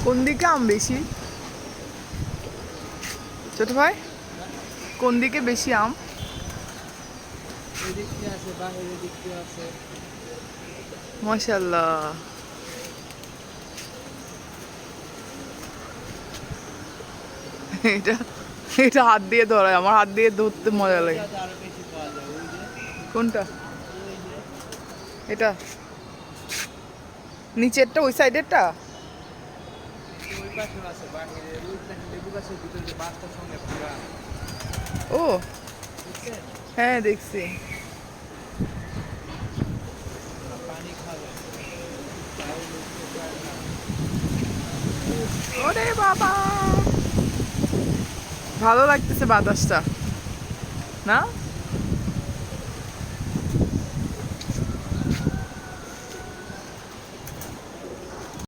কোন দিকে আম বেশি ছোট ভাই? কোন দিকে বেশি আম? এদিক দিয়ে আছে, বাহিরের দিক দিয়ে আছে। মাশাআল্লাহ। এটা এটা হাত দিয়ে ধরায়, আমার হাত দিয়ে ধরতে মজা লাগে। ওইটাতে আরো বেশি পাওয়া যায়, ওই যে কোনটা? ওই যে এটা নিচেরটা, ওই সাইডেরটা? এই যে ওই পাশেও আছে, বাহিরের ওই দেখেন লেবু গাছের ভিতরে যে বাঁশটার সঙ্গে পুরা, ও বুঝছেন? হ্যাঁ, দেখছি। পানি খাবেন, তাহলে উঠতে চায় না। ওরে বাবা, ভালো লাগতেছে বাতাসটা, না?